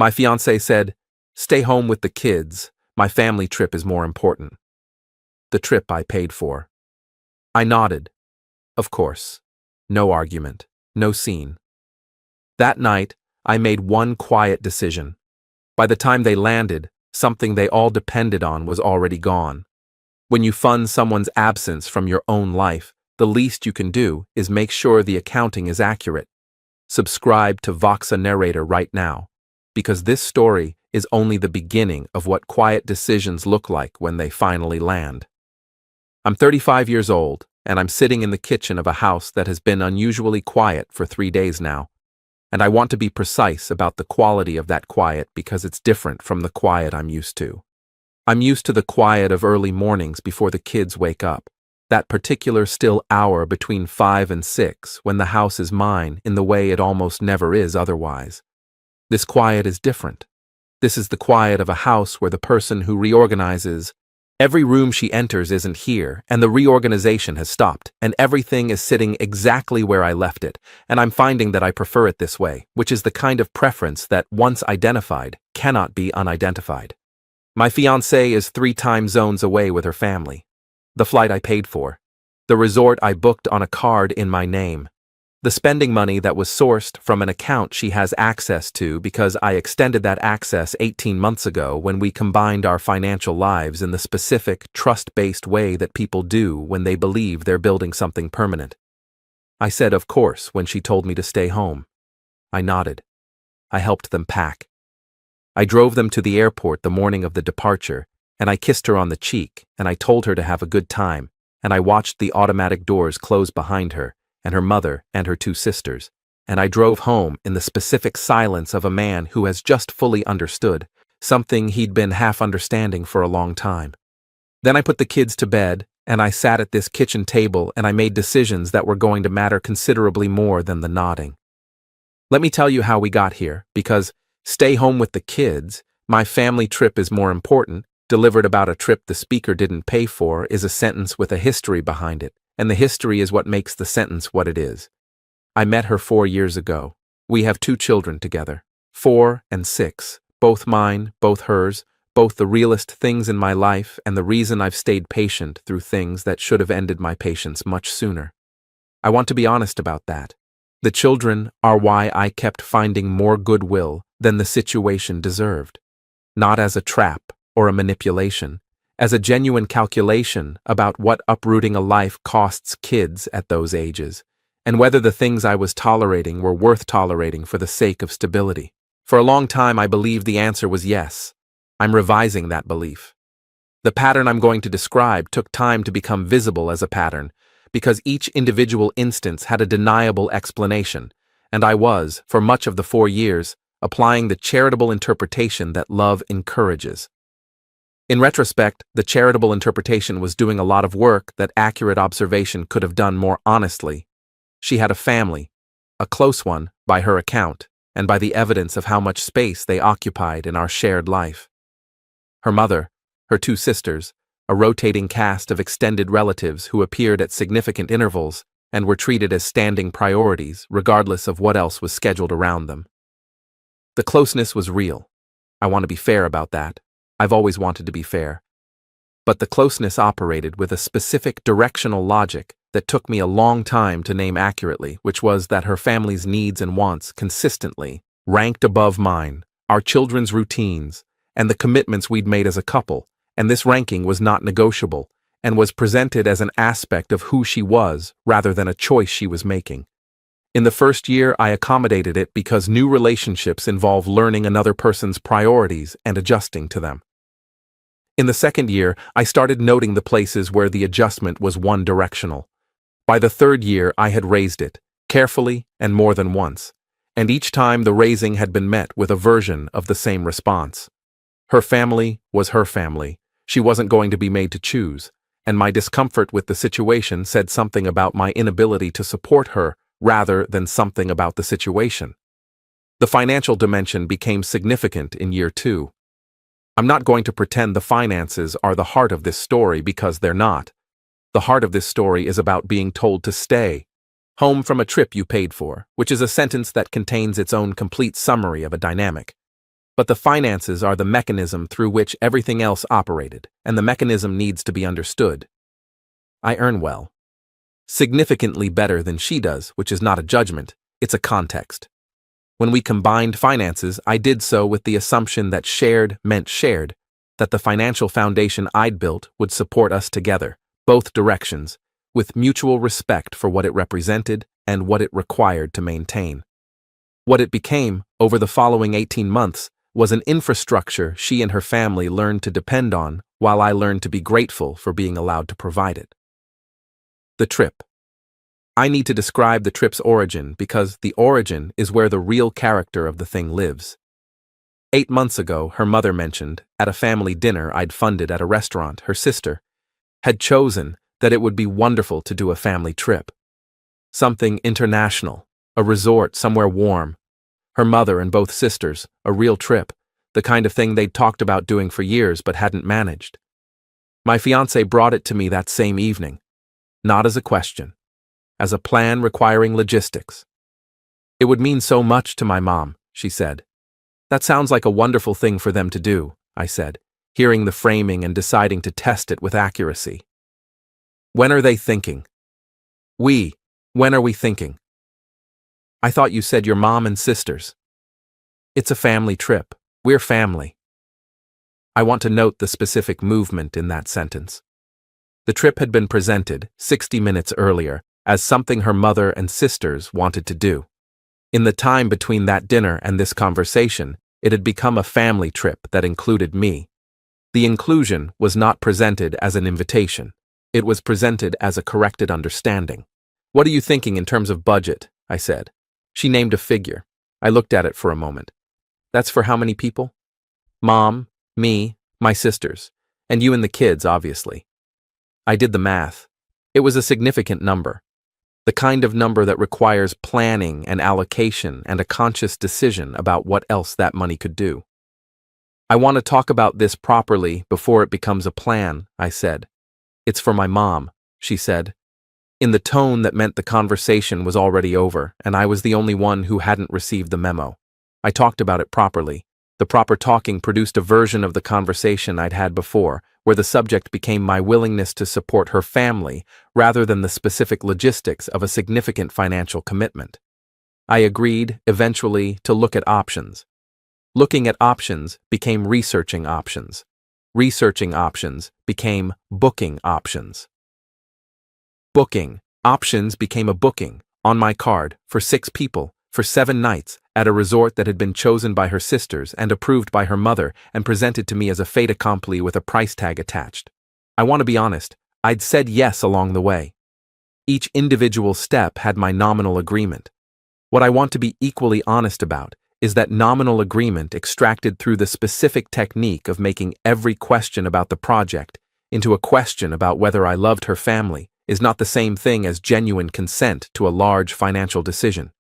My fiancé said, "Stay home with the kids. My family trip is more important." The trip I paid for. I nodded. Of course. No argument. No scene. That night, I made one quiet decision. By the time they landed, something they all depended on was already gone. When you fund someone's absence from your own life, the least you can do is make sure the accounting is accurate. Subscribe to Voxa Narrator right now, because this story is only the beginning of what quiet decisions look like when they finally land. I'm 35 years old, and I'm sitting in the kitchen of a house that has been unusually quiet for 3 days now. And I want to be precise about the quality of that quiet because it's different from the quiet I'm used to. I'm used to the quiet of early mornings before the kids wake up, that particular still hour between 5 and 6 when the house is mine in the way it almost never is otherwise. This quiet is different. This is the quiet of a house where the person who reorganizes. Every room she enters isn't here, and the reorganization has stopped, and everything is sitting exactly where I left it, and I'm finding that I prefer it this way, which is the kind of preference that, once identified, cannot be unidentified. My fiancée is 3 time zones away with her family. The flight I paid for. The resort I booked on a card in my name. The spending money that was sourced from an account she has access to because I extended that access 18 months ago when we combined our financial lives in the specific, trust-based way that people do when they believe they're building something permanent. I said of course when she told me to stay home. I nodded. I helped them pack. I drove them to the airport the morning of the departure, and I kissed her on the cheek, and I told her to have a good time, and I watched the automatic doors close behind her, and her mother and her 2 sisters, and I drove home in the specific silence of a man who has just fully understood, something he'd been half understanding for a long time. Then I put the kids to bed, and I sat at this kitchen table and I made decisions that were going to matter considerably more than the nodding. Let me tell you how we got here, because stay home with the kids, my family trip is more important, delivered about a trip the speaker didn't pay for is a sentence with a history behind it. And the history is what makes the sentence what it is. I met her 4 years ago. We have 2 children together, 4 and 6, both mine, both hers, both the realest things in my life and the reason I've stayed patient through things that should have ended my patience much sooner. I want to be honest about that. The children are why I kept finding more goodwill than the situation deserved. Not as a trap or a manipulation, as a genuine calculation about what uprooting a life costs kids at those ages, and whether the things I was tolerating were worth tolerating for the sake of stability. For a long time I believed the answer was yes. I'm revising that belief. The pattern I'm going to describe took time to become visible as a pattern, because each individual instance had a deniable explanation, and I was, for much of the 4 years, applying the charitable interpretation that love encourages. In retrospect, the charitable interpretation was doing a lot of work that accurate observation could have done more honestly. She had a family, a close one by her account, and by the evidence of how much space they occupied in our shared life. Her mother, her 2 sisters, a rotating cast of extended relatives who appeared at significant intervals and were treated as standing priorities regardless of what else was scheduled around them. The closeness was real. I want to be fair about that. I've always wanted to be fair. But the closeness operated with a specific directional logic that took me a long time to name accurately, which was that her family's needs and wants consistently ranked above mine, our children's routines, and the commitments we'd made as a couple, and this ranking was not negotiable, and was presented as an aspect of who she was rather than a choice she was making. In the first year, I accommodated it because new relationships involve learning another person's priorities and adjusting to them. In the second year, I started noting the places where the adjustment was one-directional. By the 3rd year, I had raised it, carefully and more than once, and each time the raising had been met with a version of the same response. Her family was her family. She wasn't going to be made to choose, and my discomfort with the situation said something about my inability to support her rather than something about the situation. The financial dimension became significant in year 2. I'm not going to pretend the finances are the heart of this story because they're not. The heart of this story is about being told to stay home from a trip you paid for, which is a sentence that contains its own complete summary of a dynamic. But the finances are the mechanism through which everything else operated, and the mechanism needs to be understood. I earn well. Significantly better than she does, which is not a judgment, it's a context. When we combined finances, I did so with the assumption that shared meant shared, that the financial foundation I'd built would support us together, both directions, with mutual respect for what it represented and what it required to maintain. What it became, over the following 18 months, was an infrastructure she and her family learned to depend on, while I learned to be grateful for being allowed to provide it. The trip. I need to describe the trip's origin because the origin is where the real character of the thing lives. 8 months ago, her mother mentioned, at a family dinner I'd funded at a restaurant, her sister had chosen that it would be wonderful to do a family trip. Something international, a resort somewhere warm. Her mother and both sisters, a real trip, the kind of thing they'd talked about doing for years but hadn't managed. My fiancée brought it to me that same evening, not as a question, as a plan requiring logistics. It would mean so much to my mom, she said. That sounds like a wonderful thing for them to do, I said, hearing the framing and deciding to test it with accuracy. When are they thinking? When are we thinking? I thought you said your mom and sisters. It's a family trip. We're family. I want to note the specific movement in that sentence. The trip had been presented, 60 minutes earlier, as something her mother and sisters wanted to do. In the time between that dinner and this conversation, it had become a family trip that included me. The inclusion was not presented as an invitation. It was presented as a corrected understanding. What are you thinking in terms of budget? I said. She named a figure. I looked at it for a moment. That's for how many people? Mom, me, my sisters, and you and the kids, obviously. I did the math. It was a significant number. The kind of number that requires planning and allocation and a conscious decision about what else that money could do. I want to talk about this properly before it becomes a plan, I said. It's for my mom, she said, in the tone that meant the conversation was already over and I was the only one who hadn't received the memo. I talked about it properly. The proper talking produced a version of the conversation I'd had before, where the subject became my willingness to support her family rather than the specific logistics of a significant financial commitment. I agreed, eventually, to look at options. Looking at options became researching options. Researching options became booking options. Booking options became a booking, on my card, for 6 people, for 7 nights, at a resort that had been chosen by her sisters and approved by her mother and presented to me as a fait accompli with a price tag attached. I want to be honest, I'd said yes along the way. Each individual step had my nominal agreement. What I want to be equally honest about is that nominal agreement extracted through the specific technique of making every question about the project into a question about whether I loved her family is not the same thing as genuine consent to a large financial decision.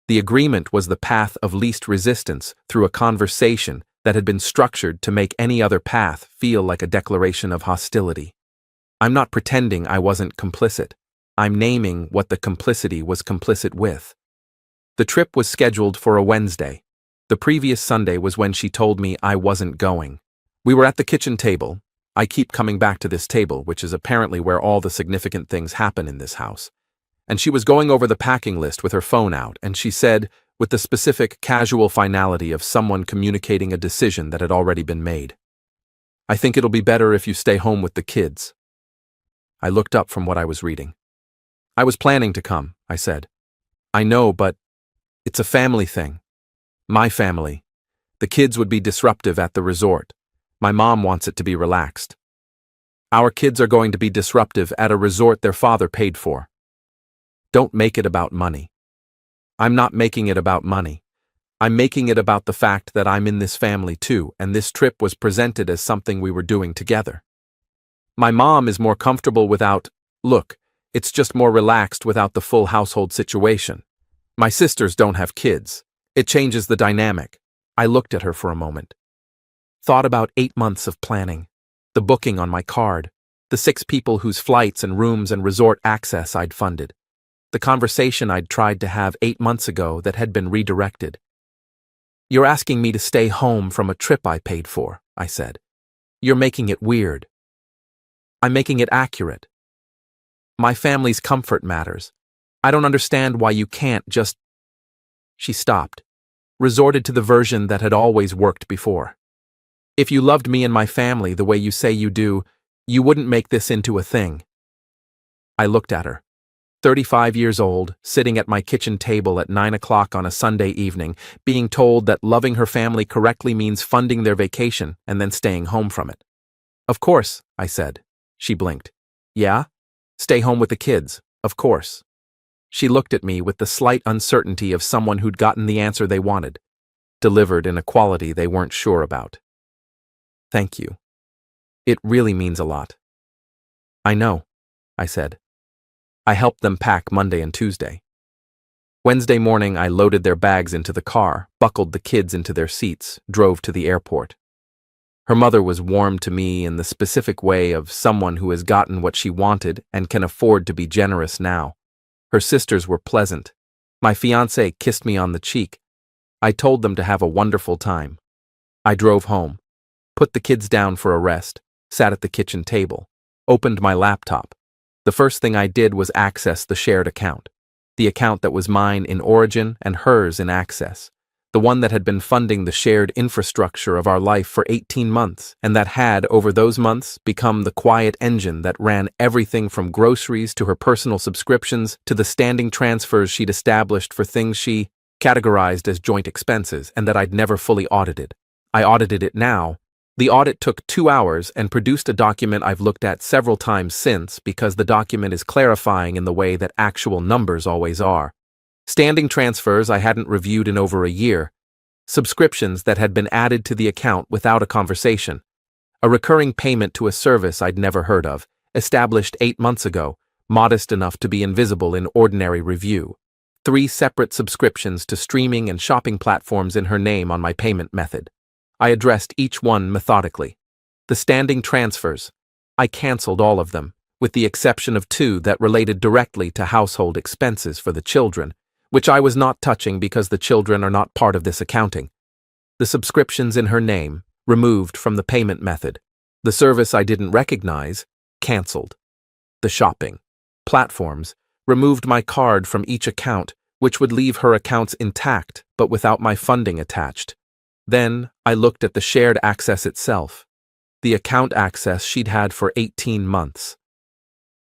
The agreement was the path of least resistance through a conversation that had been structured to make any other path feel like a declaration of hostility. I'm not pretending I wasn't complicit. I'm naming what the complicity was complicit with. The trip was scheduled for a Wednesday. The previous Sunday was when she told me I wasn't going. We were at the kitchen table. I keep coming back to this table, which is apparently where all the significant things happen in this house. And she was going over the packing list with her phone out, and she said, with the specific casual finality of someone communicating a decision that had already been made, I think it'll be better if you stay home with the kids. I looked up from what I was reading. I was planning to come, I said. I know, but it's a family thing. My family. The kids would be disruptive at the resort. My mom wants it to be relaxed. Our kids are going to be disruptive at a resort their father paid for. Don't make it about money. I'm not making it about money. I'm making it about the fact that I'm in this family too, and this trip was presented as something we were doing together. My mom is more comfortable without, look, it's just more relaxed without the full household situation. My sisters don't have kids. It changes the dynamic. I looked at her for a moment. Thought about 8 months of planning, the booking on my card, the 6 people whose flights and rooms and resort access I'd funded, the conversation I'd tried to have 8 months ago that had been redirected. You're asking me to stay home from a trip I paid for, I said. You're making it weird. I'm making it accurate. My family's comfort matters. I don't understand why you can't just... She stopped, resorted to the version that had always worked before. If you loved me and my family the way you say you do, you wouldn't make this into a thing. I looked at her. 35 years old, sitting at my kitchen table at 9 o'clock on a Sunday evening, being told that loving her family correctly means funding their vacation and then staying home from it. Of course, I said. She blinked. Yeah? Stay home with the kids, of course. She looked at me with the slight uncertainty of someone who'd gotten the answer they wanted, delivered in a quality they weren't sure about. Thank you. It really means a lot. I know, I said. I helped them pack Monday and Tuesday. Wednesday morning, I loaded their bags into the car, buckled the kids into their seats, drove to the airport. Her mother was warm to me in the specific way of someone who has gotten what she wanted and can afford to be generous now. Her sisters were pleasant. My fiancé kissed me on the cheek. I told them to have a wonderful time. I drove home, put the kids down for a rest, sat at the kitchen table, opened my laptop. The first thing I did was access the shared account, the account that was mine in origin and hers in access, the one that had been funding the shared infrastructure of our life for 18 months and that had, over those months, become the quiet engine that ran everything from groceries to her personal subscriptions to the standing transfers she'd established for things she categorized as joint expenses and that I'd never fully audited. I audited it now. The audit took 2 hours and produced a document I've looked at several times since because the document is clarifying in the way that actual numbers always are. Standing transfers I hadn't reviewed in over a year, subscriptions that had been added to the account without a conversation, a recurring payment to a service I'd never heard of, established 8 months ago, modest enough to be invisible in ordinary review, 3 separate subscriptions to streaming and shopping platforms in her name on my payment method. I addressed each one methodically. The standing transfers, I canceled all of them, with the exception of 2 that related directly to household expenses for the children, which I was not touching because the children are not part of this accounting. The subscriptions in her name, removed from the payment method. The service I didn't recognize, canceled. The shopping platforms, removed my card from each account, which would leave her accounts intact but without my funding attached. Then I looked at the shared access itself, the account access she'd had for 18 months.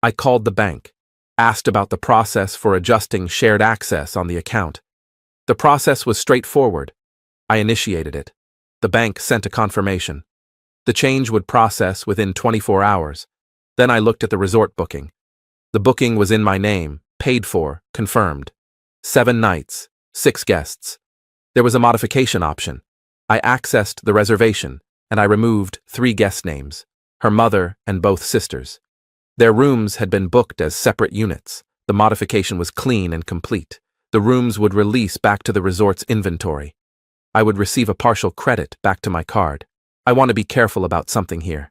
I called the bank, asked about the process for adjusting shared access on the account. The process was straightforward. I initiated it. The bank sent a confirmation. The change would process within 24 hours. Then I looked at the resort booking. The booking was in my name, paid for, confirmed. 7 nights, 6 guests. There was a modification option. I accessed the reservation, and I removed 3 guest names, her mother and both sisters. Their rooms had been booked as separate units. The modification was clean and complete. The rooms would release back to the resort's inventory. I would receive a partial credit back to my card. I want to be careful about something here.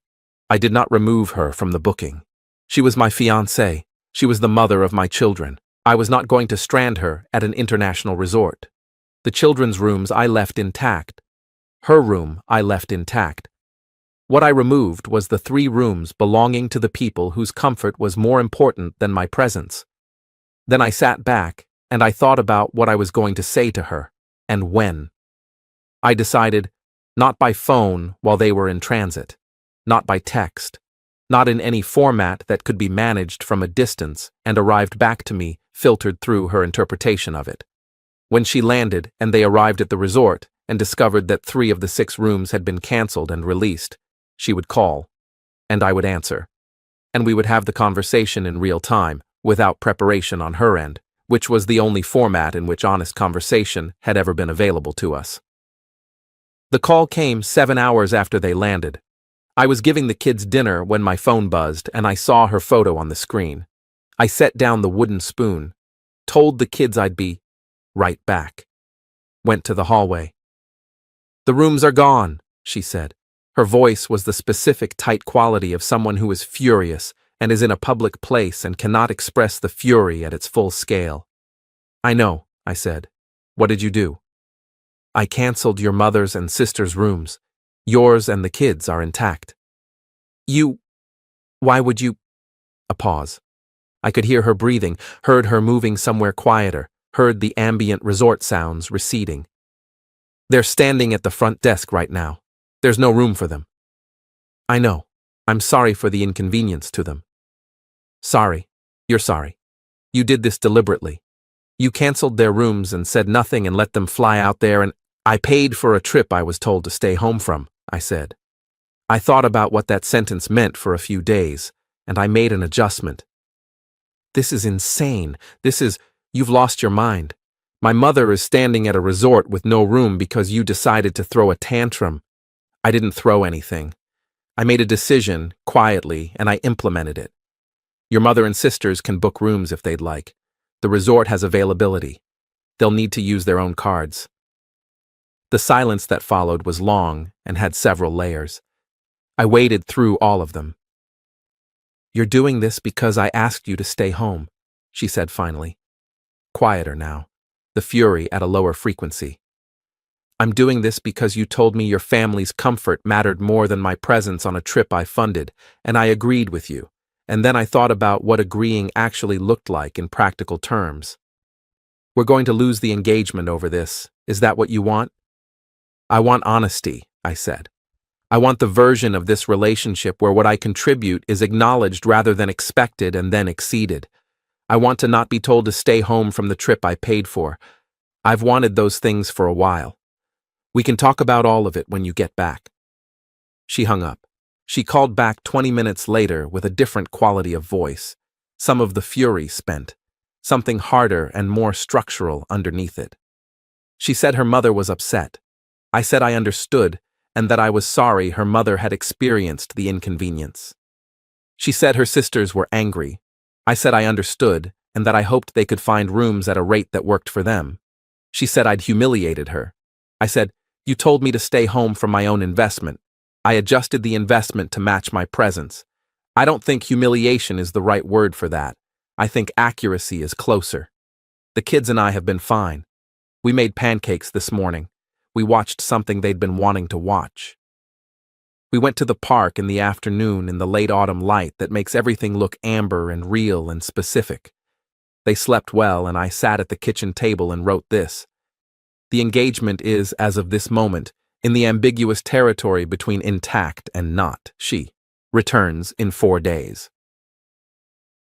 I did not remove her from the booking. She was my fiancée. She was the mother of my children. I was not going to strand her at an international resort. The children's rooms I left intact. Her room I left intact. What I removed was the 3 rooms belonging to the people whose comfort was more important than my presence. Then I sat back, and I thought about what I was going to say to her, and when. I decided, not by phone while they were in transit, not by text, not in any format that could be managed from a distance and arrived back to me, filtered through her interpretation of it. When she landed and they arrived at the resort and discovered that 3 of the 6 rooms had been canceled and released, she would call, and I would answer, and we would have the conversation in real time, without preparation on her end, which was the only format in which honest conversation had ever been available to us. The call came 7 hours after they landed. I was giving the kids dinner when my phone buzzed and I saw her photo on the screen. I set down the wooden spoon, told the kids I'd be right back. Went to the hallway. "The rooms are gone," she said. Her voice was the specific tight quality of someone who is furious and is in a public place and cannot express the fury at its full scale. "I know," I said. "What did you do?" I canceled your mother's and sister's rooms. Yours and the kids are intact. Why would you? A pause. I could hear her breathing, heard her moving somewhere quieter, heard the ambient resort sounds receding. They're standing at the front desk right now. There's no room for them. I know. I'm sorry for the inconvenience to them. Sorry. You're sorry. You did this deliberately. You canceled their rooms and said nothing and let them fly out there, and I paid for a trip I was told to stay home from, I said. I thought about what that sentence meant for a few days, and I made an adjustment. This is insane. You've lost your mind. My mother is standing at a resort with no room because you decided to throw a tantrum. I didn't throw anything. I made a decision, quietly, and I implemented it. Your mother and sisters can book rooms if they'd like. The resort has availability. They'll need to use their own cards. The silence that followed was long and had several layers. I waded through all of them. You're doing this because I asked you to stay home, she said finally. Quieter now, the fury at a lower frequency. I'm doing this because you told me your family's comfort mattered more than my presence on a trip I funded, and I agreed with you. And then I thought about what agreeing actually looked like in practical terms. We're going to lose the engagement over this. Is that what you want? I want honesty, I said. I want the version of this relationship where what I contribute is acknowledged rather than expected and then exceeded. I want to not be told to stay home from the trip I paid for. I've wanted those things for a while. We can talk about all of it when you get back. She hung up. She called back 20 minutes later with a different quality of voice, some of the fury spent, something harder and more structural underneath it. She said her mother was upset. I said I understood and that I was sorry her mother had experienced the inconvenience. She said her sisters were angry. I said I understood and that I hoped they could find rooms at a rate that worked for them. She said I'd humiliated her. I said, you told me to stay home from my own investment. I adjusted the investment to match my presence. I don't think humiliation is the right word for that. I think accuracy is closer. The kids and I have been fine. We made pancakes this morning. We watched something they'd been wanting to watch. We went to the park in the afternoon in the late autumn light that makes everything look amber and real and specific. They slept well, and I sat at the kitchen table and wrote this. The engagement is, as of this moment, in the ambiguous territory between intact and not. She returns in 4 days.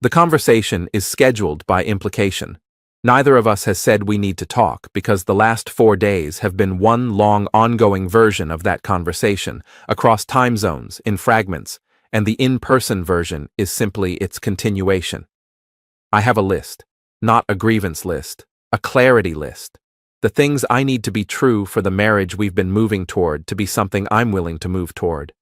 The conversation is scheduled by implication. Neither of us has said we need to talk because the last 4 days have been one long ongoing version of that conversation, across time zones, in fragments, and the in-person version is simply its continuation. I have a list, not a grievance list, a clarity list. The things I need to be true for the marriage we've been moving toward to be something I'm willing to move toward.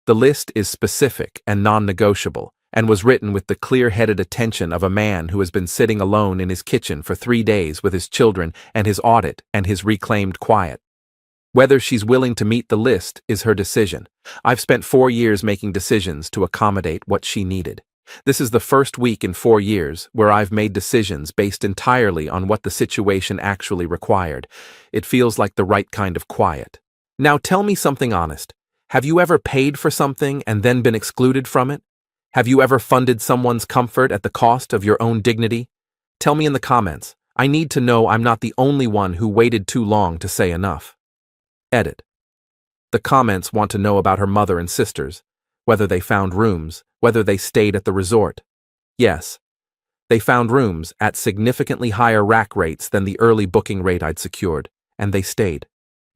The list is specific and non-negotiable, and was written with the clear-headed attention of a man who has been sitting alone in his kitchen for 3 days with his children and his audit and his reclaimed quiet. Whether she's willing to meet the list is her decision. I've spent 4 years making decisions to accommodate what she needed. This is the first week in 4 years where I've made decisions based entirely on what the situation actually required. It feels like the right kind of quiet. Now tell me something honest. Have you ever paid for something and then been excluded from it? Have you ever funded someone's comfort at the cost of your own dignity? Tell me in the comments. I need to know I'm not the only one who waited too long to say enough. Edit. The comments want to know about her mother and sisters, whether they found rooms, whether they stayed at the resort. Yes, they found rooms at significantly higher rack rates than the early booking rate I'd secured, and they stayed.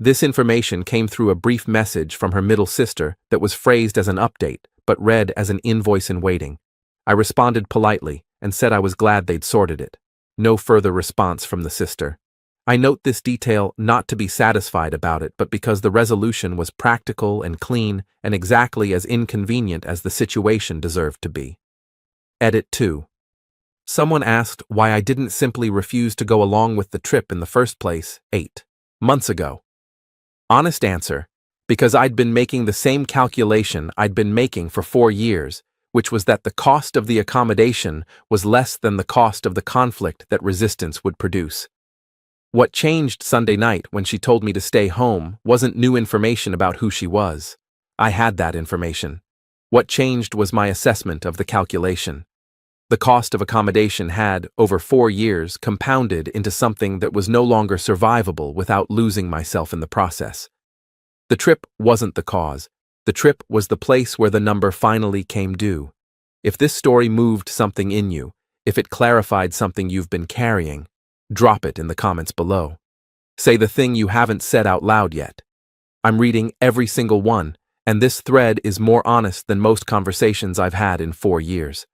This information came through a brief message from her middle sister that was phrased as an update, but read as an invoice in waiting. I responded politely and said I was glad they'd sorted it. No further response from the sister. I note this detail not to be satisfied about it, but because the resolution was practical and clean and exactly as inconvenient as the situation deserved to be. Edit 2. Someone asked why I didn't simply refuse to go along with the trip in the first place 8 months ago. Honest answer, because I'd been making the same calculation I'd been making for 4 years, which was that the cost of the accommodation was less than the cost of the conflict that resistance would produce. What changed Sunday night when she told me to stay home wasn't new information about who she was. I had that information. What changed was my assessment of the calculation. The cost of accommodation had, over 4 years, compounded into something that was no longer survivable without losing myself in the process. The trip wasn't the cause. The trip was the place where the number finally came due. If this story moved something in you, if it clarified something you've been carrying, drop it in the comments below. Say the thing you haven't said out loud yet. I'm reading every single one, and this thread is more honest than most conversations I've had in 4 years.